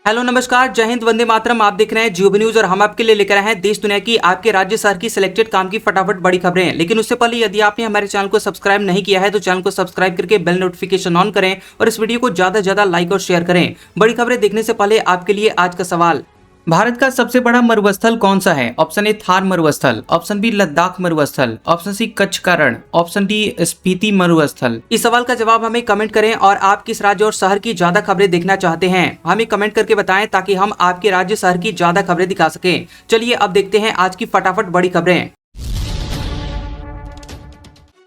Hello नमस्कार, जय हिंद, वंदे मातरम। आप देख रहे हैं जियो न्यूज और हम आपके लिए लेकर आए हैं देश दुनिया की, आपके राज्य शहर की सिलेक्टेड काम की फटाफट बड़ी खबरें। लेकिन उससे पहले यदि आपने हमारे चैनल को सब्सक्राइब नहीं किया है तो चैनल को सब्सक्राइब करके बेल नोटिफिकेशन ऑन करें और इस वीडियो को ज्यादा से ज्यादा लाइक और शेयर करें। बड़ी खबरें देखने से पहले आपके लिए आज का सवाल, भारत का सबसे बड़ा मरुस्थल कौन सा है? ऑप्शन ए थार मरुस्थल, ऑप्शन बी लद्दाख मरुस्थल, ऑप्शन सी कच्छ का रण, ऑप्शन डी स्पीति मरुस्थल। इस सवाल का जवाब हमें कमेंट करें और आप किस राज्य और शहर की ज्यादा खबरें देखना चाहते हैं हमें कमेंट करके बताएं ताकि हम आपके राज्य शहर की ज्यादा खबरें दिखा सकें। चलिए अब देखते हैं आज की फटाफट बड़ी खबरें।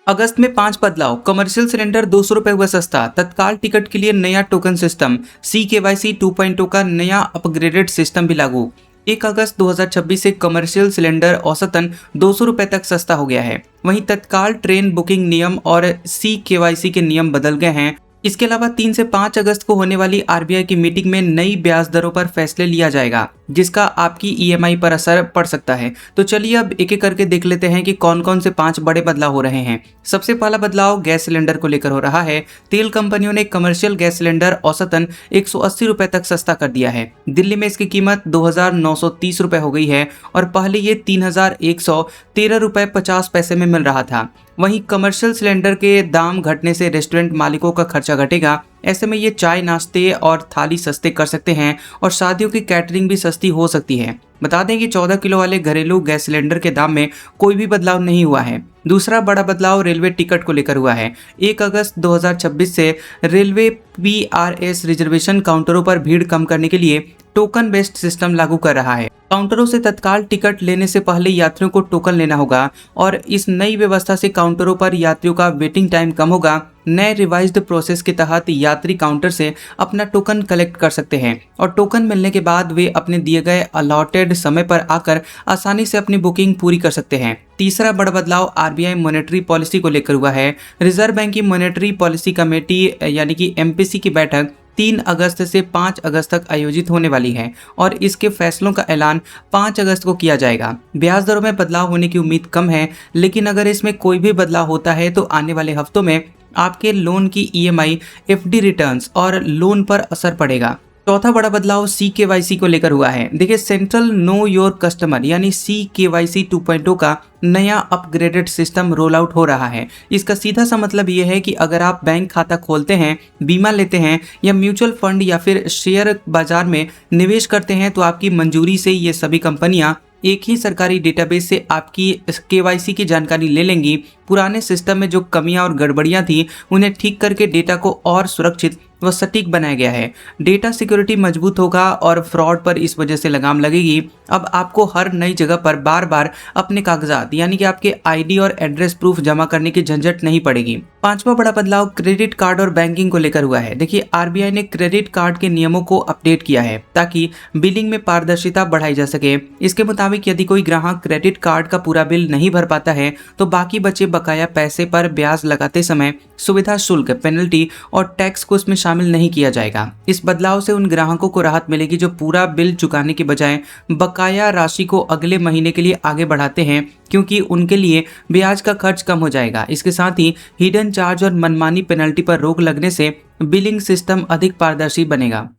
अगस्त में 5 बदलाव, कमर्शियल सिलेंडर 200 रुपए हुआ सस्ता, तत्काल टिकट के लिए नया टोकन सिस्टम, CKYC 2.0 का नया अपग्रेडेड सिस्टम भी लागू। 1 अगस्त 2026 से कमर्शियल सिलेंडर औसतन 200 रुपए तक सस्ता हो गया है। वहीं तत्काल ट्रेन बुकिंग नियम और CKYC के नियम बदल गए हैं। इसके अलावा 3 से 5 अगस्त को होने वाली RBI की मीटिंग में नई ब्याज दरों पर फैसले लिया जाएगा, जिसका आपकी EMI पर असर पड़ सकता है। तो चलिए अब एक एक करके देख लेते हैं कि कौन कौन से 5 बड़े बदलाव हो रहे हैं। सबसे पहला बदलाव गैस सिलेंडर को लेकर हो रहा है। तेल कंपनियों ने कमर्शियल गैस सिलेंडर औसतन 180 रुपए तक सस्ता कर दिया है। दिल्ली में इसकी कीमत 2,930 रुपए हो गई है और पहले ये 3,113 रुपए 50 पैसे में मिल रहा था। वहीं कमर्शियल सिलेंडर के दाम घटने से रेस्टोरेंट मालिकों का खर्चा घटेगा। ऐसे में ये चाय, नाश्ते और थाली सस्ते कर सकते हैं और शादियों की कैटरिंग भी सस्ती हो सकती है। बता दें कि 14 किलो वाले घरेलू गैस सिलेंडर के दाम में कोई भी बदलाव नहीं हुआ है। दूसरा बड़ा बदलाव रेलवे टिकट को लेकर हुआ है। 1 अगस्त 2026 से रेलवे PRS रिजर्वेशन काउंटरों पर भीड़ कम करने के लिए टोकन बेस्ड सिस्टम लागू कर रहा है। काउंटरों से तत्काल टिकट लेने से पहले यात्रियों को टोकन लेना होगा और इस नई व्यवस्था से काउंटरों पर यात्रियों का वेटिंग टाइम कम होगा। नए रिवाइज्ड प्रोसेस के तहत यात्री काउंटर से अपना टोकन कलेक्ट कर सकते हैं और टोकन मिलने के बाद वे अपने दिए गए अलॉटेड समय पर आकर आसानी से अपनी बुकिंग पूरी कर सकते हैं। तीसरा बड़ा बदलाव RBI मॉनेटरी पॉलिसी को लेकर हुआ है। रिजर्व बैंक की मॉनेटरी पॉलिसी कमेटी यानी कि MPC की बैठक 3 अगस्त से 5 अगस्त तक आयोजित होने वाली है और इसके फैसलों का ऐलान 5 अगस्त को किया जाएगा। ब्याज दरों में बदलाव होने की उम्मीद कम है, लेकिन अगर इसमें कोई भी बदलाव होता है तो आने वाले हफ्तों में आपके लोन की EMI, FD रिटर्न्स और लोन पर असर पड़ेगा। चौथा बड़ा बदलाव CKYC को लेकर हुआ है। देखिए, सेंट्रल नो योर कस्टमर यानी CKYC 2.0 का नया अपग्रेडेड सिस्टम रोल आउट हो रहा है। इसका सीधा सा मतलब ये है कि अगर आप बैंक खाता खोलते हैं, बीमा लेते हैं या म्यूचुअल फंड या फिर शेयर बाजार में निवेश करते हैं तो आपकी मंजूरी से ये सभी कंपनियां एक ही सरकारी डेटाबेस से आपकी KYC की जानकारी ले लेंगी। पुराने सिस्टम में जो कमियां और गड़बड़ियां थी उन्हें ठीक करके डेटा को और सुरक्षित व सटीक बनाया गया है। डेटा सिक्योरिटी मजबूत होगा और फ्रॉड पर इस वजह से लगाम लगेगी। अब आपको हर नई जगह पर बार बार अपने कागजात यानी कि आपके ID और एड्रेस प्रूफ जमा करने की झंझट नहीं पड़ेगी। पांचवा बड़ा बदलाव क्रेडिट कार्ड और बैंकिंग को लेकर हुआ है। देखिए, RBI ने क्रेडिट कार्ड के नियमों को अपडेट किया है ताकि बिलिंग में पारदर्शिता बढ़ाई जा सके। इसके मुताबिक यदि कोई ग्राहक क्रेडिट कार्ड का पूरा बिल नहीं भर पाता है तो बाकी बचे बकाया पैसे पर ब्याज लगाते समय सुविधा शुल्क, पेनल्टी और टैक्स को इसमें शामिल नहीं किया जाएगा। इस बदलाव से उन ग्राहकों को राहत मिलेगी जो पूरा बिल चुकाने के बजाय बकाया राशि को अगले महीने के लिए आगे बढ़ाते हैं, क्योंकि उनके लिए ब्याज का खर्च कम हो जाएगा। इसके साथ ही हिडन चार्ज और मनमानी पेनल्टी पर रोक लगने से बिलिंग सिस्टम अधिक पारदर्शी बनेगा।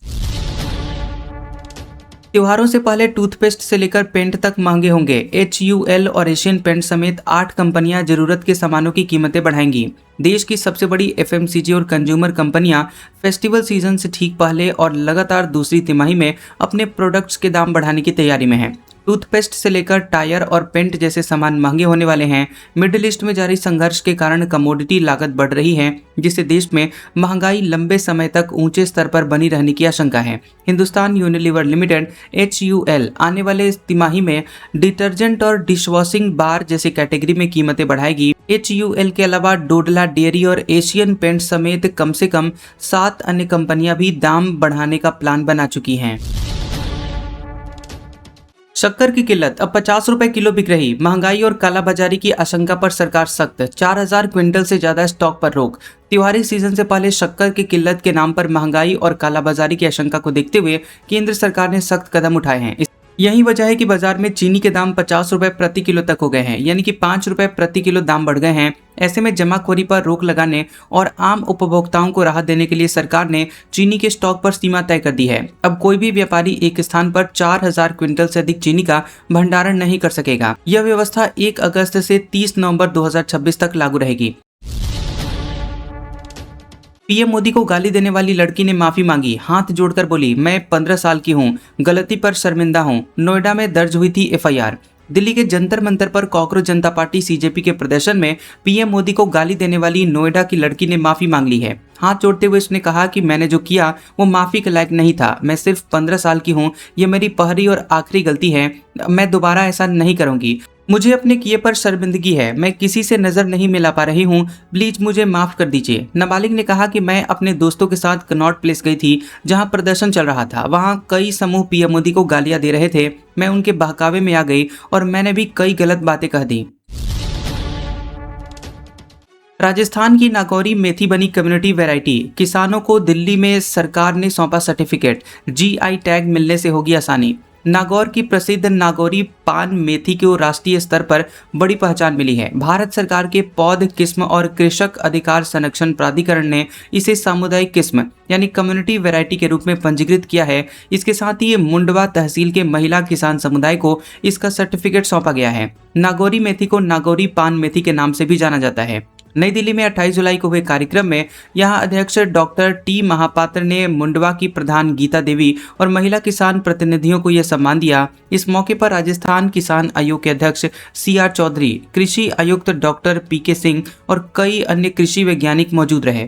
त्योहारों से पहले टूथपेस्ट से लेकर पेंट तक महंगे होंगे। HUL और एशियन पेंट समेत 8 कंपनियां जरूरत के सामानों की कीमतें बढ़ाएंगी। देश की सबसे बड़ी FMCG और कंज्यूमर कंपनियां फेस्टिवल सीजन से ठीक पहले और लगातार दूसरी तिमाही में अपने प्रोडक्ट्स के दाम बढ़ाने की तैयारी में हैं। टूथपेस्ट से लेकर टायर और पेंट जैसे सामान महंगे होने वाले हैं। मिडिल ईस्ट में जारी संघर्ष के कारण कमोडिटी लागत बढ़ रही है, जिससे देश में महंगाई लंबे समय तक ऊंचे स्तर पर बनी रहने की आशंका है। हिंदुस्तान यूनिलीवर लिमिटेड HUL आने वाले तिमाही में डिटर्जेंट और डिशवॉशिंग बार जैसे कैटेगरी में कीमतें बढ़ाएगी। HUL के अलावा डोडला डेयरी और एशियन पेंट समेत कम से कम 7 अन्य कंपनियां भी दाम बढ़ाने का प्लान बना चुकी हैं। शक्कर की किल्लत, अब 50 रुपए किलो बिक रही। महंगाई और कालाबाजारी की आशंका पर सरकार सख्त, 4000 क्विंटल से ज्यादा स्टॉक पर रोक। त्योहारी सीजन से पहले शक्कर की किल्लत के नाम पर महंगाई और कालाबाजारी की आशंका को देखते हुए केंद्र सरकार ने सख्त कदम उठाए हैं। यही वजह है कि बाजार में चीनी के दाम 50 रुपए प्रति किलो तक हो गए हैं, यानी कि 5 रुपए प्रति किलो दाम बढ़ गए हैं। ऐसे में जमाखोरी पर रोक लगाने और आम उपभोक्ताओं को राहत देने के लिए सरकार ने चीनी के स्टॉक पर सीमा तय कर दी है। अब कोई भी व्यापारी एक स्थान पर 4000 क्विंटल से अधिक चीनी का भंडारण नहीं कर सकेगा। यह व्यवस्था 1 अगस्त से 30 नवंबर 2026 तक लागू रहेगी। पीएम मोदी को गाली देने वाली लड़की ने माफी मांगी, हाथ जोड़कर बोली, मैं 15 साल की हूं, गलती पर शर्मिंदा हूं। नोएडा में दर्ज हुई थी एफआईआर। दिल्ली के जंतर मंतर पर कॉकरोच जनता पार्टी सीजेपी के प्रदर्शन में पीएम मोदी को गाली देने वाली नोएडा की लड़की ने माफी मांग ली है। हाथ जोड़ते हुए उसने कहा कि मैंने जो किया वो माफी के लायक नहीं था। मैं सिर्फ 15 साल की हूँ, ये मेरी पहली और आखिरी गलती है। मैं दोबारा ऐसा नहीं करूंगी। मुझे अपने किए पर शर्मिंदगी है। मैं किसी से नजर नहीं मिला पा रही हूँ, प्लीज मुझे माफ कर दीजिए। नाबालिग ने कहा कि मैं अपने दोस्तों के साथ कनॉट प्लेस गई थी जहां प्रदर्शन चल रहा था। वहां कई समूह पीएम मोदी को गालियां दे रहे थे। मैं उनके बहकावे में आ गई और मैंने भी कई गलत बातें कह दी। राजस्थान की नागौरी मेथी बनी कम्युनिटी वैरायटी। किसानों को दिल्ली में सरकार ने सौंपा सर्टिफिकेट, जीआई टैग मिलने से होगी आसानी। नागौर की प्रसिद्ध नागौरी पान मेथी को राष्ट्रीय स्तर पर बड़ी पहचान मिली है। भारत सरकार के पौध किस्म और कृषक अधिकार संरक्षण प्राधिकरण ने इसे सामुदायिक किस्म यानी कम्युनिटी वैरायटी के रूप में पंजीकृत किया है। इसके साथ ही मुंडवा तहसील के महिला किसान समुदाय को इसका सर्टिफिकेट सौंपा गया है। नागौरी मेथी को नागौरी पान मेथी के नाम से भी जाना जाता है। नई दिल्ली में 28 जुलाई को हुए कार्यक्रम में यहां अध्यक्ष डॉक्टर टी महापात्र ने मुंडवा की प्रधान गीता देवी और महिला किसान प्रतिनिधियों को यह सम्मान दिया। इस मौके पर राजस्थान किसान आयोग के अध्यक्ष CR चौधरी, कृषि आयुक्त डॉक्टर PK सिंह और कई अन्य कृषि वैज्ञानिक मौजूद रहे।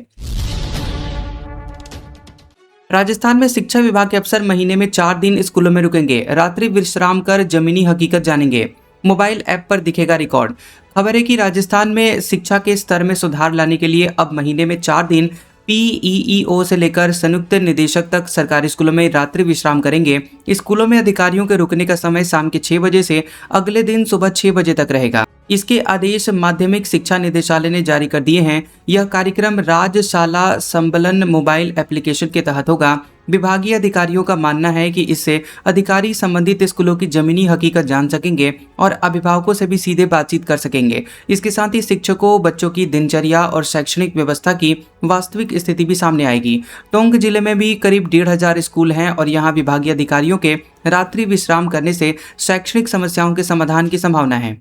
राजस्थान में शिक्षा विभाग के अफसर महीने में 4 दिन स्कूलों में रुकेंगे। रात्रि विश्राम कर जमीनी हकीकत जानेंगे। मोबाइल ऐप पर दिखेगा रिकॉर्ड। खबर है कि राजस्थान में शिक्षा के स्तर में सुधार लाने के लिए अब महीने में 4 दिन PEEO से लेकर संयुक्त निदेशक तक सरकारी स्कूलों में रात्रि विश्राम करेंगे। स्कूलों में अधिकारियों के रुकने का समय शाम के 6 बजे से अगले दिन सुबह 6 बजे तक रहेगा। इसके आदेश माध्यमिक शिक्षा निदेशालय ने जारी कर दिए हैं। यह कार्यक्रम राजशाला संबलन मोबाइल एप्लीकेशन के तहत होगा। विभागीय अधिकारियों का मानना है कि इससे अधिकारी संबंधित स्कूलों की जमीनी हकीकत जान सकेंगे और अभिभावकों से भी सीधे बातचीत कर सकेंगे। इसके साथ ही शिक्षकों, बच्चों की दिनचर्या और शैक्षणिक व्यवस्था की वास्तविक स्थिति भी सामने आएगी। टोंक जिले में भी करीब 1500 स्कूल हैं और यहाँ विभागीय अधिकारियों के रात्रि विश्राम करने से शैक्षणिक समस्याओं के समाधान की संभावना है।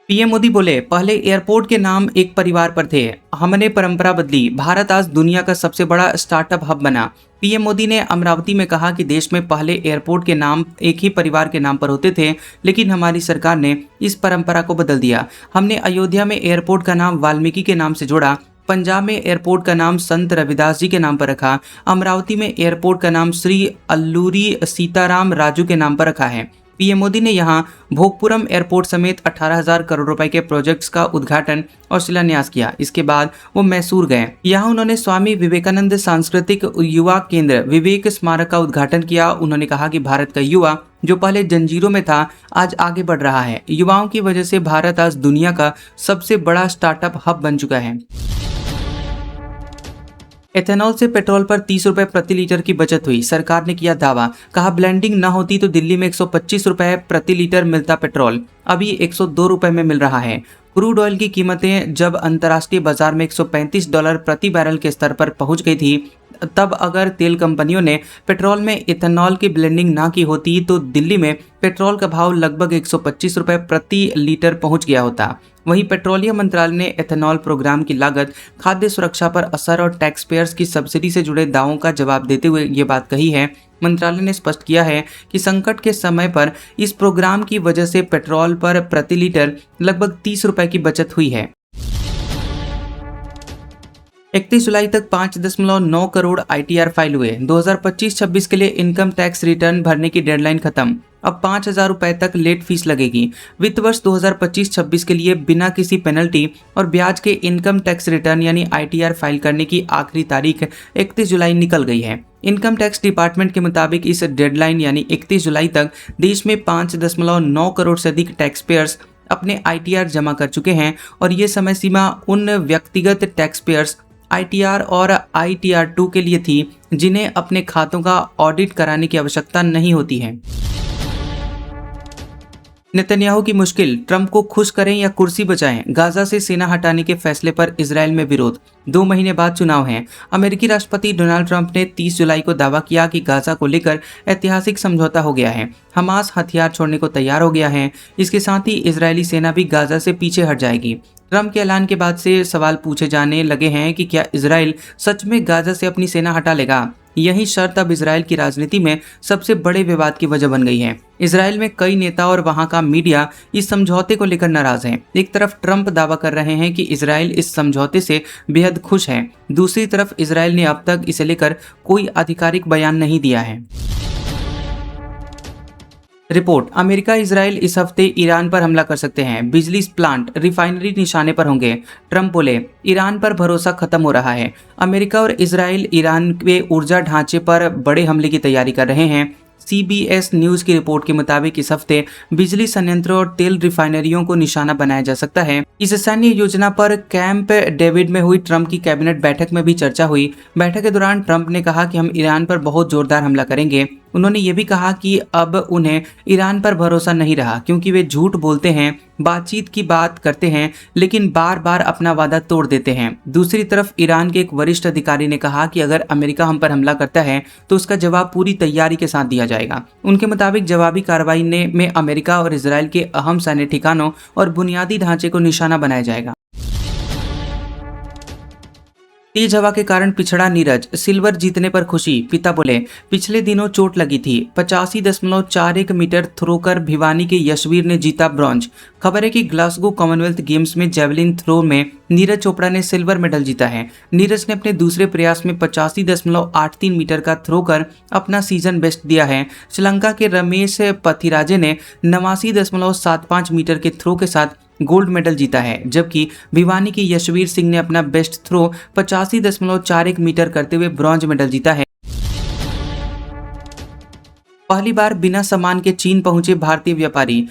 पीएम मोदी बोले, पहले एयरपोर्ट के नाम एक परिवार पर थे, हमने परंपरा बदली, भारत आज दुनिया का सबसे बड़ा स्टार्टअप हब बना। पीएम मोदी ने अमरावती में कहा कि देश में पहले एयरपोर्ट के नाम एक ही परिवार के नाम पर होते थे, लेकिन हमारी सरकार ने इस परंपरा को बदल दिया। हमने अयोध्या में एयरपोर्ट का नाम वाल्मीकि के नाम से जोड़ा, पंजाब में एयरपोर्ट का नाम संत रविदास जी के नाम पर रखा, अमरावती में एयरपोर्ट का नाम श्री अल्लूरी सीताराम राजू के नाम पर रखा है। पीएम मोदी ने यहां भोगपुरम एयरपोर्ट समेत 18,000 करोड़ रुपए के प्रोजेक्ट्स का उद्घाटन और शिलान्यास किया। इसके बाद वो मैसूर गए। यहां उन्होंने स्वामी विवेकानंद सांस्कृतिक युवा केंद्र विवेक स्मारक का उद्घाटन किया। उन्होंने कहा कि भारत का युवा जो पहले जंजीरों में था आज आगे बढ़ रहा है। युवाओं की वजह से भारत आज दुनिया का सबसे बड़ा स्टार्टअप हब बन चुका है। एथेनॉल से पेट्रोल पर 30 रुपए प्रति लीटर की बचत हुई, सरकार ने किया दावा। कहा ब्लेंडिंग न होती तो दिल्ली में 125 रुपए प्रति लीटर मिलता पेट्रोल, अभी 102 रुपए में मिल रहा है। क्रूड ऑयल की कीमतें जब अंतर्राष्ट्रीय बाजार में $135 प्रति बैरल के स्तर पर पहुंच गई थी, तब अगर तेल कंपनियों ने पेट्रोल में इथेनॉल की ब्लेंडिंग ना की होती तो दिल्ली में पेट्रोल का भाव लगभग 125 रुपए प्रति लीटर पहुंच गया होता। वहीं पेट्रोलियम मंत्रालय ने एथेनॉल प्रोग्राम की लागत, खाद्य सुरक्षा पर असर और टैक्स पेयर्स की सब्सिडी से जुड़े दावों का जवाब देते हुए ये बात कही है। मंत्रालय ने स्पष्ट किया है कि संकट के समय पर इस प्रोग्राम की वजह से पेट्रोल पर प्रति लीटर लगभग 30 रुपए की बचत हुई है। 31 जुलाई तक 5.9 करोड़ ITR फाइल हुए। 2025-26 के लिए इनकम टैक्स रिटर्न भरने की डेडलाइन खत्म। अब 5,000 रुपए तक लेट फीस लगेगी। वित्त वर्ष 2025-26 के लिए बिना किसी पेनल्टी और ब्याज के इनकम टैक्स रिटर्न यानी ITR फाइल करने की आखिरी तारीख 31 जुलाई निकल गई है। इनकम टैक्स डिपार्टमेंट के मुताबिक इस डेडलाइन यानी 31 जुलाई तक देश में 5.9 करोड़ से अधिक टैक्स पेयर्स अपने ITR जमा कर चुके हैं और ये समय सीमा उन व्यक्तिगत टैक्स पेयर्स ITR और ITR2 के लिए थी, जिन्हें अपने खातों का ऑडिट कराने की आवश्यकता नहीं होती है। नेतन्याहू की मुश्किल, ट्रंप को खुश करें या कुर्सी बचाएं। गाजा से सेना हटाने के फैसले पर इजरायल में विरोध। 2 महीने बाद चुनाव हैं। अमेरिकी राष्ट्रपति डोनाल्ड ट्रंप ने 30 जुलाई को दावा किया कि गाजा को लेकर ऐतिहासिक समझौता हो गया है। हमास हथियार छोड़ने को तैयार हो गया है। इसके साथ ही इजरायली सेना भी गाजा से पीछे हट जाएगी। ट्रंप के ऐलान के बाद से सवाल पूछे जाने लगे हैं कि क्या इजरायल सच में गाजा से अपनी सेना हटा लेगा। यही शर्त अब इजरायल की राजनीति में सबसे बड़े विवाद की वजह बन गई है। इजरायल में कई नेता और वहां का मीडिया इस समझौते को लेकर नाराज हैं। एक तरफ ट्रंप दावा कर रहे हैं कि इजरायल इस समझौते से बेहद खुश है, दूसरी तरफ इजरायल ने अब तक इसे लेकर कोई आधिकारिक बयान नहीं दिया है। रिपोर्ट, अमेरिका इजरायल इस हफ्ते ईरान पर हमला कर सकते हैं। बिजली प्लांट, रिफाइनरी निशाने पर होंगे। ट्रंप बोले, ईरान पर भरोसा खत्म हो रहा है। अमेरिका और इजरायल ईरान के ऊर्जा ढांचे पर बड़े हमले की तैयारी कर रहे हैं। CBS न्यूज की रिपोर्ट के मुताबिक इस हफ्ते बिजली संयंत्रों और तेल रिफाइनरियों को निशाना बनाया जा सकता है। इस सैन्य योजना पर कैंप डेविड में हुई ट्रंप की कैबिनेट बैठक में भी चर्चा हुई। बैठक के दौरान ट्रंप ने कहा कि हम ईरान पर बहुत जोरदार हमला करेंगे। उन्होंने ये भी कहा कि अब उन्हें ईरान पर भरोसा नहीं रहा, क्योंकि वे झूठ बोलते हैं, बातचीत की बात करते हैं लेकिन बार बार अपना वादा तोड़ देते हैं। दूसरी तरफ ईरान के एक वरिष्ठ अधिकारी ने कहा कि अगर अमेरिका हम पर हमला करता है तो उसका जवाब पूरी तैयारी के साथ दिया जाएगा। उनके मुताबिक जवाबी कार्रवाई में अमेरिका और इजरायल के अहम सैन्य ठिकानों और बुनियादी ढांचे को निशाना बनाया जाएगा। तेज हवा के कारण पिछड़ा नीरज, सिल्वर जीतने पर खुशी। पिता बोले, पिछले दिनों चोट लगी थी। 85.41 मीटर थ्रो कर भिवानी के यशवीर ने जीता ब्रॉन्ज। खबर है कि ग्लासगो कॉमनवेल्थ गेम्स में जेवलिन थ्रो में नीरज चोपड़ा ने सिल्वर मेडल जीता है। नीरज ने अपने दूसरे प्रयास में 85.83 मीटर का थ्रो कर अपना सीजन बेस्ट दिया है। श्रीलंका के रमेश पथिराजे ने 89.75 मीटर के थ्रो के साथ गोल्ड मेडल जीता है, जबकि भिवानी के यशवीर सिंह ने अपना बेस्ट थ्रो 85.41 मीटर करते हुए ब्रॉन्ज मेडल जीता है। पहली बार बिना सामान के चीन पहुंचे भारतीय व्यापारी।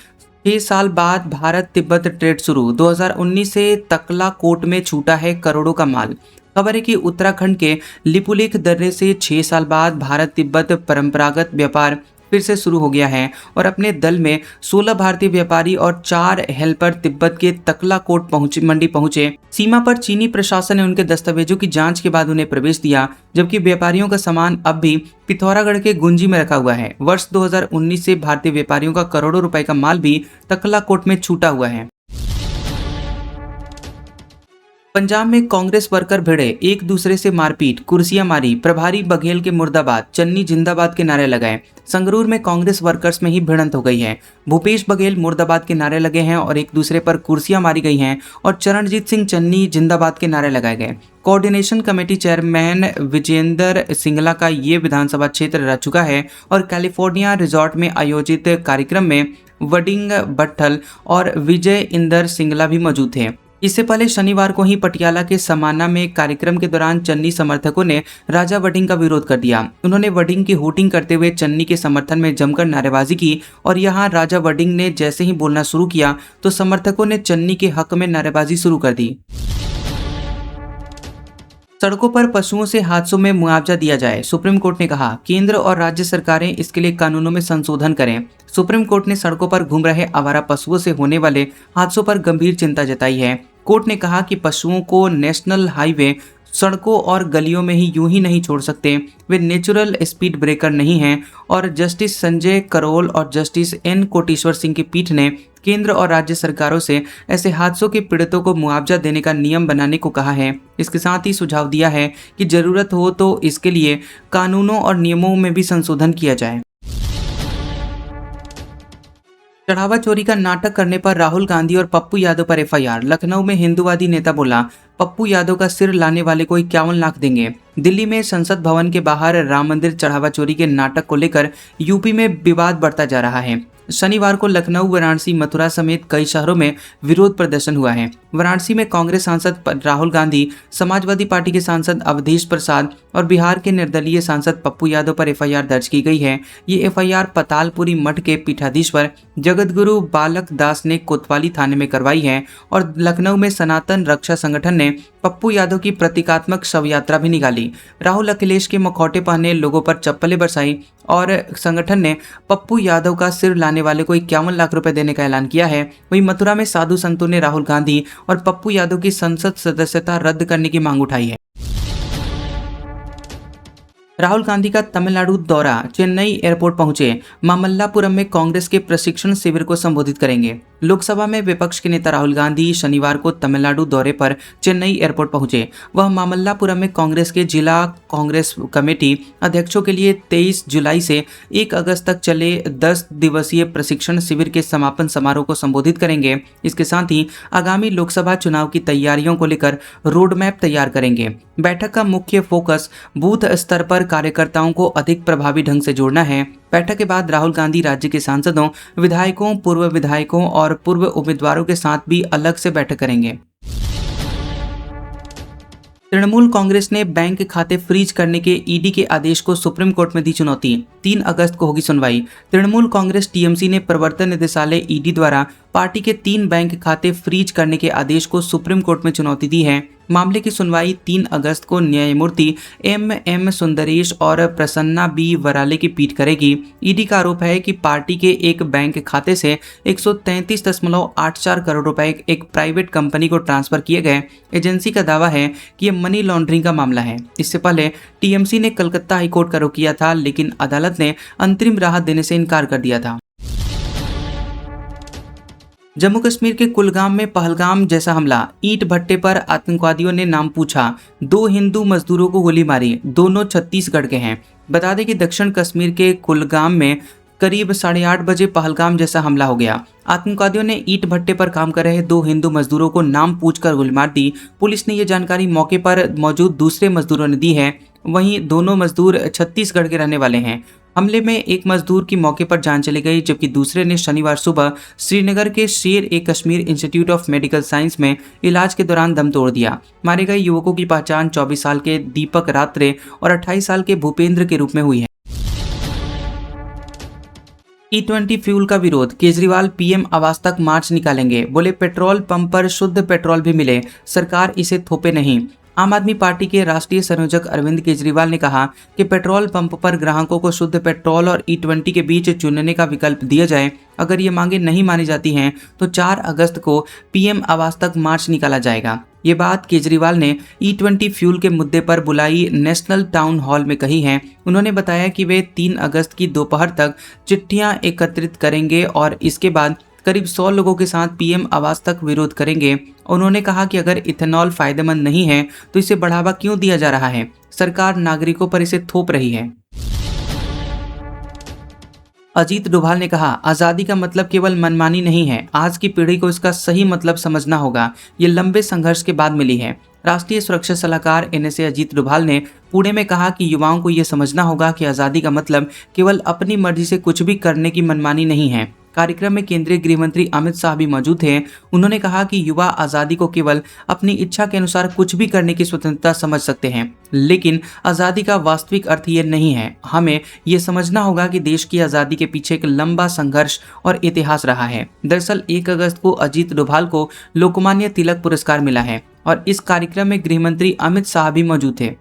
6 साल बाद भारत तिब्बत ट्रेड शुरू। 2019 से तकलाकोट में छूटा है करोड़ों का माल। खबर है कि उत्तराखंड के लिपुलेख दर्रे से 6 साल बाद भारत तिब्बत परंपरागत व्यापार फिर से शुरू हो गया है और अपने दल में 16 भारतीय व्यापारी और 4 हेल्पर तिब्बत के तकलाकोट मंडी पहुंचे। सीमा पर चीनी प्रशासन ने उनके दस्तावेजों की जांच के बाद उन्हें प्रवेश दिया, जबकि व्यापारियों का सामान अब भी पिथौरागढ़ के गुंजी में रखा हुआ है। वर्ष 2019 से भारतीय व्यापारियों का करोड़ों रुपए का माल भी तकलाकोट में छूटा हुआ है। पंजाब में कांग्रेस वर्कर भिड़े, एक दूसरे से मारपीट, कुर्सियां मारी। प्रभारी बघेल के मुर्दाबाद, चन्नी जिंदाबाद के नारे लगाए। संगरूर में कांग्रेस वर्कर्स में ही भिड़ंत हो गई है। भूपेश बघेल मुर्दाबाद के नारे लगे हैं और एक दूसरे पर कुर्सियां मारी गई हैं और चरणजीत सिंह चन्नी जिंदाबाद के नारे लगाए गए। Coordination committee chairman Vijender Singla का ये विधानसभा क्षेत्र रह चुका है और कैलिफोर्निया रिजॉर्ट में आयोजित कार्यक्रम में वडिंग भट्टल और विजय इंदर सिंगला भी मौजूद थे। इससे पहले शनिवार को ही पटियाला के समाना में कार्यक्रम के दौरान चन्नी समर्थकों ने राजा वडिंग का विरोध कर दिया। उन्होंने वडिंग की होर्डिंग करते हुए चन्नी के समर्थन में जमकर नारेबाजी की और यहां राजा वडिंग ने जैसे ही बोलना शुरू किया तो समर्थकों ने चन्नी के हक में नारेबाजी शुरू कर दी। सड़कों पर पशुओं से हादसों में मुआवजा दिया जाए, सुप्रीम कोर्ट ने कहा। केंद्र और राज्य सरकारें इसके लिए कानूनों में संशोधन करें। सुप्रीम कोर्ट ने सड़कों पर घूम रहे आवारा पशुओं से होने वाले हादसों पर गंभीर चिंता जताई है। कोर्ट ने कहा कि पशुओं को नेशनल हाईवे, सड़कों और गलियों में ही यूं ही नहीं छोड़ सकते। वे नेचुरल स्पीड ब्रेकर नहीं हैं और जस्टिस संजय करोल और जस्टिस एन कोटेश्वर सिंह की पीठ ने केंद्र और राज्य सरकारों से ऐसे हादसों के पीड़ितों को मुआवजा देने का नियम बनाने को कहा है। इसके साथ ही सुझाव दिया है कि जरूरत हो तो इसके लिए कानूनों और नियमों में भी संशोधन किया जाए। चढ़ावा चोरी का नाटक करने पर राहुल गांधी और पप्पू यादव पर FIR। लखनऊ में हिंदूवादी नेता बोला, पप्पू यादव का सिर लाने वाले को 51 लाख देंगे। दिल्ली में संसद भवन के बाहर राम मंदिर चढ़ावा चोरी के नाटक को लेकर यूपी में विवाद बढ़ता जा रहा है। शनिवार को लखनऊ, वाराणसी, मथुरा समेत कई शहरों में विरोध प्रदर्शन हुआ है। वाराणसी में कांग्रेस सांसद राहुल गांधी, समाजवादी पार्टी के सांसद अवधेश प्रसाद और बिहार के निर्दलीय सांसद पप्पू यादव पर एफआईआर दर्ज की गई है। ये एफआईआर पतालपुरी मठ के पीठाधीश्वर जगतगुरु बालक दास ने कोतवाली थाने में करवाई है और लखनऊ में सनातन रक्षा संगठन ने पप्पू यादव की प्रतीकात्मक शव यात्रा भी निकाली। राहुल अखिलेश के मुखौटे पहने लोगों पर चप्पलें बरसाई और संगठन ने पप्पू यादव का सिर लाने वाले को 51 लाख रुपए देने का ऐलान किया है। वहीं मथुरा में साधु संतों ने राहुल गांधी और पप्पू यादव की संसद सदस्यता रद्द करने की मांग उठाई है। राहुल गांधी का तमिलनाडु दौरा, चेन्नई एयरपोर्ट पहुंचे, मामल्लापुरम में कांग्रेस के प्रशिक्षण शिविर को संबोधित करेंगे। लोकसभा में विपक्ष के नेता राहुल गांधी शनिवार को तमिलनाडु दौरे पर चेन्नई एयरपोर्ट पहुंचे। वह मामल्लापुरम में कांग्रेस के जिला कांग्रेस कमेटी अध्यक्षों के लिए 23 जुलाई से 1 अगस्त तक चले 10 दिवसीय प्रशिक्षण शिविर के समापन समारोह को संबोधित करेंगे। इसके साथ ही आगामी लोकसभा चुनाव की तैयारियों को लेकर रोड मैप तैयार करेंगे। बैठक का मुख्य फोकस बूथ स्तर पर कार्यकर्ताओं को अधिक प्रभावी ढंग से जोड़ना है। बैठक के बाद राहुल गांधी राज्य के सांसदों, विधायकों, पूर्व विधायकों और पूर्व उम्मीदवारों के साथ भी अलग से बैठक करेंगे। तृणमूल कांग्रेस ने बैंक खाते फ्रीज करने के ईडी के आदेश को सुप्रीम कोर्ट में दी चुनौती। 3 अगस्त को होगी सुनवाई। तृणमूल कांग्रेस टीएमसी ने प्रवर्तन निदेशालय ईडी द्वारा पार्टी के 3 बैंक खाते फ्रीज करने के आदेश को सुप्रीम कोर्ट में चुनौती दी है। मामले की सुनवाई 3 अगस्त को न्यायमूर्ति एम सुंदरेश और प्रसन्ना बी वराले की पीठ करेगी। ईडी का आरोप है कि पार्टी के एक बैंक खाते से 133.84 करोड़ रुपए एक प्राइवेट कंपनी को ट्रांसफर किए गए। एजेंसी का दावा है कि यह मनी लॉन्ड्रिंग का मामला है। इससे पहले टीएमसी ने कलकत्ता हाईकोर्ट का रुख किया था, लेकिन अदालत ने अंतरिम राहत देने से इनकार कर दिया था। जम्मू कश्मीर के कुलगाम में पहलगाम जैसा हमला, ईंट भट्टे पर आतंकवादियों ने नाम पूछा, 2 हिंदू मजदूरों को गोली मारी, दोनों छत्तीसगढ़ के हैं। बता दें कि दक्षिण कश्मीर के कुलगाम में करीब 8:30 बजे पहलगाम जैसा हमला हो गया। आतंकवादियों ने ईंट भट्टे पर काम कर रहे 2 हिंदू मजदूरों को नाम पूछकर गोली मार दी। पुलिस ने यह जानकारी मौके पर मौजूद दूसरे मजदूरों ने दी है। वहीं दोनों मजदूर छत्तीसगढ़ के रहने वाले हैं। हमले में एक मजदूर की मौके पर जान चली गई, जबकि दूसरे ने शनिवार सुबह श्रीनगर के Sher e Kashmir institute of medical science में इलाज के दौरान दम तोड़ दिया। मारे गए युवकों की पहचान 24 साल के दीपक रात्रे और 28 साल के भूपेंद्र के रूप में हुई है। E20 फ्यूल का विरोध, केजरीवाल पीएम आवास तक मार्च निकालेंगे। बोले पेट्रोल पंप पर शुद्ध पेट्रोल भी मिले, सरकार इसे थोपे नहीं। आम आदमी पार्टी के राष्ट्रीय संयोजक अरविंद केजरीवाल ने कहा कि पेट्रोल पंप पर ग्राहकों को शुद्ध पेट्रोल और E20 के बीच चुनने का विकल्प दिया जाए। अगर ये मांगे नहीं मानी जाती हैं तो 4 अगस्त को पीएम आवास तक मार्च निकाला जाएगा। ये बात केजरीवाल ने E20 फ्यूल के मुद्दे पर बुलाई नेशनल टाउन हॉल में कही है। उन्होंने बताया कि वे 3 अगस्त की दोपहर तक चिट्ठियां एकत्रित करेंगे और इसके बाद करीब 100 लोगों के साथ पीएम आवास तक विरोध करेंगे। उन्होंने कहा कि अगर इथेनॉल फायदेमंद नहीं है तो इसे बढ़ावा क्यों दिया जा रहा है, सरकार नागरिकों पर इसे थोप रही है। अजीत डोभाल ने कहा, आज़ादी का मतलब केवल मनमानी नहीं है, आज की पीढ़ी को इसका सही मतलब समझना होगा। ये लंबे संघर्ष के बाद मिली है। राष्ट्रीय सुरक्षा सलाहकार NSA अजीत डोभाल ने पुणे में कहा कि युवाओं को ये समझना होगा कि आज़ादी का मतलब केवल अपनी मर्जी से कुछ भी करने की मनमानी नहीं है। कार्यक्रम में केंद्रीय गृह मंत्री अमित शाह भी मौजूद थे। उन्होंने कहा कि युवा आज़ादी को केवल अपनी इच्छा के अनुसार कुछ भी करने की स्वतंत्रता समझ सकते हैं, लेकिन आज़ादी का वास्तविक अर्थ ये नहीं है। हमें ये समझना होगा कि देश की आज़ादी के पीछे एक लंबा संघर्ष और इतिहास रहा है। दरअसल 1 अगस्त को अजीत डोभाल को लोकमान्य तिलक पुरस्कार मिला है और इस कार्यक्रम में गृह मंत्री अमित शाह भी मौजूद थे।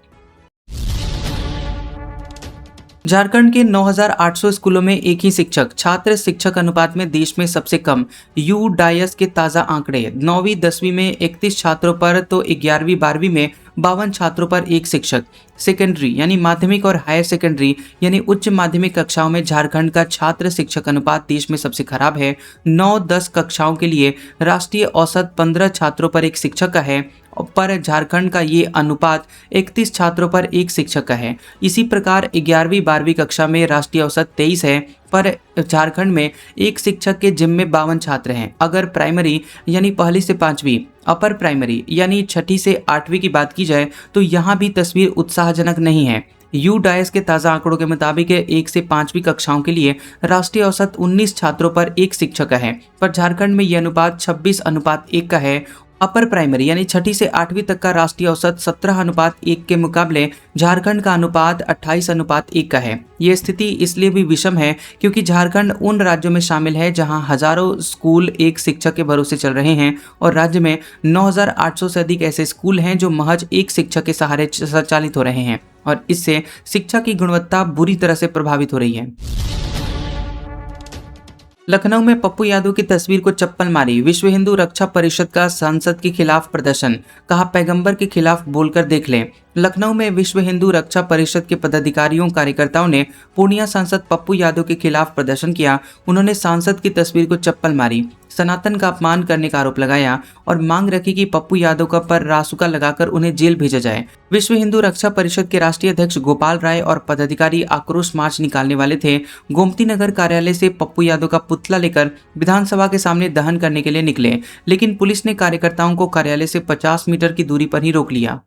झारखंड के 9,800 स्कूलों में एक ही शिक्षक, छात्र शिक्षक अनुपात में देश में सबसे कम। यूडायस के ताज़ा आंकड़े, 9वीं 10वीं में 31 छात्रों पर तो 11वीं 12वीं में 52 छात्रों पर एक शिक्षक। सेकेंडरी यानी माध्यमिक और हायर सेकेंडरी यानी उच्च माध्यमिक कक्षाओं में झारखंड का छात्र शिक्षक अनुपात देश में सबसे खराब है। 9-10 कक्षाओं के लिए राष्ट्रीय औसत 15 छात्रों पर एक शिक्षक का है, पर झारखंड का ये अनुपात 31 छात्रों पर एक शिक्षक का है। इसी प्रकार 11वीं 12वीं कक्षा में राष्ट्रीय औसत 23 है, पर झारखंड में एक शिक्षक के जिम्मे 52 छात्र हैं। अगर प्राइमरी यानी 1ली से 5वीं, अपर प्राइमरी यानी 6ठी से 8वीं की बात की जाए तो यहाँ भी तस्वीर उत्साहजनक नहीं है। यूडाइस के ताज़ा आंकड़ों के मुताबिक 1 से 5वीं कक्षाओं के लिए राष्ट्रीय औसत 19 छात्रों पर 1 शिक्षक है, पर झारखंड में यह अनुपात 26:1 का है। अपर प्राइमरी यानी 6ठी से 8वीं तक का राष्ट्रीय औसत 17:1 के मुकाबले झारखंड का अनुपात 28:1 का है। ये स्थिति इसलिए भी विषम है क्योंकि झारखंड उन राज्यों में शामिल है जहां हजारों स्कूल एक शिक्षक के भरोसे चल रहे हैं और राज्य में 9,800 से अधिक ऐसे स्कूल हैं जो महज एक शिक्षक के सहारे संचालित हो रहे हैं और इससे शिक्षा की गुणवत्ता बुरी तरह से प्रभावित हो रही है। लखनऊ में पप्पू यादव की तस्वीर को चप्पल मारी, विश्व हिंदू रक्षा परिषद का सांसद के खिलाफ प्रदर्शन, कहा पैगंबर के खिलाफ बोलकर देख लें। लखनऊ में विश्व हिंदू रक्षा परिषद के पदाधिकारियों कार्यकर्ताओं ने पूर्णिया सांसद पप्पू यादव के खिलाफ प्रदर्शन किया। उन्होंने सांसद की तस्वीर को चप्पल मारी, सनातन का अपमान करने का आरोप लगाया और मांग रखी कि पप्पू यादव का पर रासुका लगाकर उन्हें जेल भेजा जाए। विश्व हिंदू रक्षा परिषद के राष्ट्रीय अध्यक्ष गोपाल राय और पदाधिकारी आक्रोश मार्च निकालने वाले थे। गोमती नगर कार्यालय से पप्पू यादव का पुतला लेकर विधानसभा के सामने दहन करने के लिए निकले, लेकिन पुलिस ने कार्यकर्ताओं को कार्यालय से 50 मीटर की दूरी पर ही रोक लिया।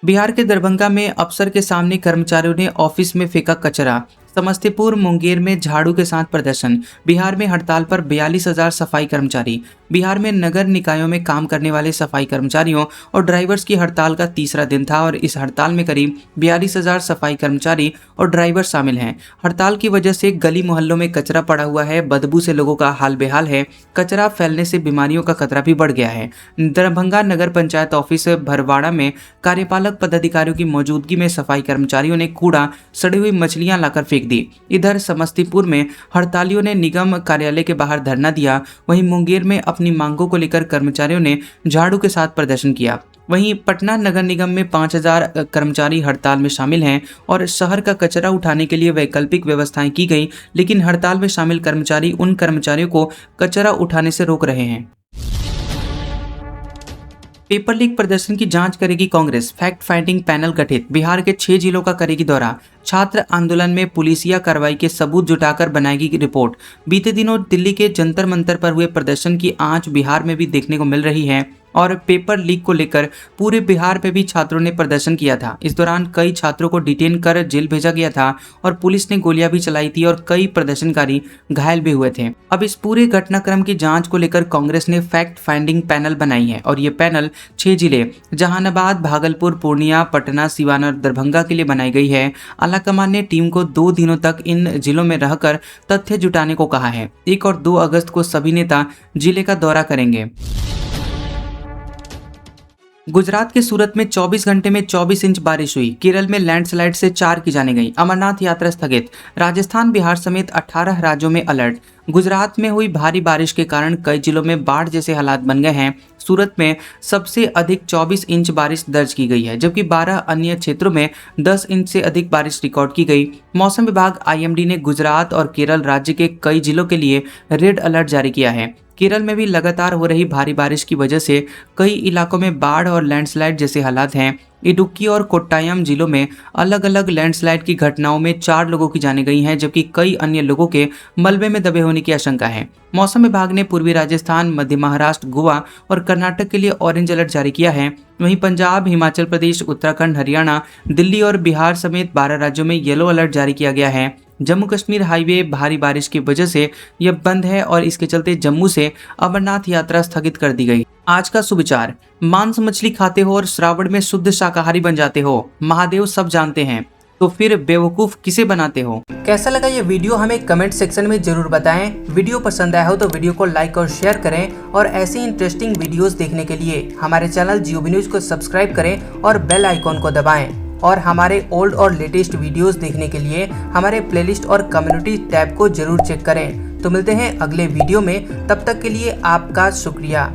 बिहार के दरभंगा में अफसर के सामने कर्मचारियों ने ऑफिस में फेंका कचरा। समस्तीपुर मुंगेर में झाड़ू के साथ प्रदर्शन। बिहार में हड़ताल पर 42,000 सफाई कर्मचारी। बिहार में नगर निकायों में काम करने वाले सफाई कर्मचारियों और ड्राइवर्स की हड़ताल का तीसरा दिन था और इस हड़ताल में करीब 42,000 सफाई कर्मचारी और ड्राइवर शामिल हैं। हड़ताल की वजह से गली मोहल्लों में कचरा पड़ा हुआ है, बदबू से लोगों का हाल बेहाल है। कचरा फैलने से बीमारियों का खतरा भी बढ़ गया है। दरभंगा नगर पंचायत ऑफिस भरवाड़ा में कार्यपालक पदाधिकारियों की मौजूदगी में सफाई कर्मचारियों ने कूड़ा, सड़ी हुई मछलियां लाकर फेंक दी। इधर समस्तीपुर में हड़तालियों ने निगम कार्यालय के बाहर धरना दिया। वहीं मुंगेर में अपनी मांगों को लेकर कर्मचारियों ने झाड़ू के साथ प्रदर्शन किया। वहीं पटना नगर निगम में 5,000 कर्मचारी हड़ताल में शामिल हैं और शहर का कचरा उठाने के लिए वैकल्पिक व्यवस्थाएं की गई, लेकिन हड़ताल में शामिल कर्मचारी उन कर्मचारियों को कचरा उठाने से रोक रहे हैं। पेपर लीक प्रदर्शन की जांच करेगी कांग्रेस, फैक्ट फाइंडिंग पैनल गठित। बिहार के 6 जिलों का करेगी दौरा। छात्र आंदोलन में पुलिसिया कार्रवाई के सबूत जुटाकर बनाएगी रिपोर्ट। बीते दिनों दिल्ली के जंतर मंतर पर हुए प्रदर्शन की आंच बिहार में भी देखने को मिल रही है और पेपर लीक को लेकर पूरे बिहार में भी छात्रों ने प्रदर्शन किया था। इस दौरान कई छात्रों को डिटेन कर जेल भेजा गया था और पुलिस ने गोलियां भी चलाई थी और कई प्रदर्शनकारी घायल भी हुए थे। अब इस पूरे घटनाक्रम की जांच को लेकर कांग्रेस ने फैक्ट फाइंडिंग पैनल बनाई है और ये पैनल 6 जिले जहानाबाद, भागलपुर, पूर्णिया, पटना, सिवान और दरभंगा के लिए बनाई गई है। आलाकमान ने टीम को 2 दिनों तक इन जिलों में रहकर तथ्य जुटाने को कहा है। 1 और 2 अगस्त को सभी नेता जिले का दौरा करेंगे। गुजरात के सूरत में 24 घंटे में 24 इंच बारिश हुई। केरल में लैंडस्लाइड से 4 की जाने गई। अमरनाथ यात्रा स्थगित। राजस्थान, बिहार समेत 18 राज्यों में अलर्ट। गुजरात में हुई भारी बारिश के कारण कई जिलों में बाढ़ जैसे हालात बन गए हैं। सूरत में सबसे अधिक 24 इंच बारिश दर्ज की गई है, जबकि 12 अन्य क्षेत्रों में 10 इंच से अधिक बारिश रिकॉर्ड की गई। मौसम विभाग IMD ने गुजरात और केरल राज्य के कई जिलों के लिए रेड अलर्ट जारी किया है। केरल में भी लगातार हो रही भारी बारिश की वजह से कई इलाकों में बाढ़ और लैंडस्लाइड जैसे हालात हैं। इडुक्की और कोट्टायम जिलों में अलग अलग लैंडस्लाइड की घटनाओं में 4 लोगों की जानें गई हैं, जबकि कई अन्य लोगों के मलबे में दबे होने की आशंका है। मौसम विभाग ने पूर्वी राजस्थान, मध्य महाराष्ट्र, गोवा और कर्नाटक के लिए ऑरेंज अलर्ट जारी किया है। वहीं पंजाब, हिमाचल प्रदेश, उत्तराखंड, हरियाणा, दिल्ली और बिहार समेत 12 राज्यों में येलो अलर्ट जारी किया गया है। जम्मू कश्मीर हाईवे भारी बारिश की वजह से यह बंद है और इसके चलते जम्मू से अमरनाथ यात्रा स्थगित कर दी गई। आज का सुविचार, मांस मछली खाते हो और श्रावण में शुद्ध शाकाहारी बन जाते हो, महादेव सब जानते हैं, तो फिर बेवकूफ किसे बनाते हो। कैसा लगा ये वीडियो हमें कमेंट सेक्शन में जरूर बताएं। वीडियो पसंद आया हो तो वीडियो को लाइक और शेयर करें और ऐसी इंटरेस्टिंग वीडियोस देखने के लिए हमारे चैनल GOB न्यूज को सब्सक्राइब करें और बेल आइकॉन को दबाएं। और हमारे ओल्ड और लेटेस्ट वीडियोस देखने के लिए हमारे प्लेलिस्ट और कम्युनिटी टैब को जरूर चेक करें। तो मिलते हैं अगले वीडियो में, तब तक के लिए आपका शुक्रिया।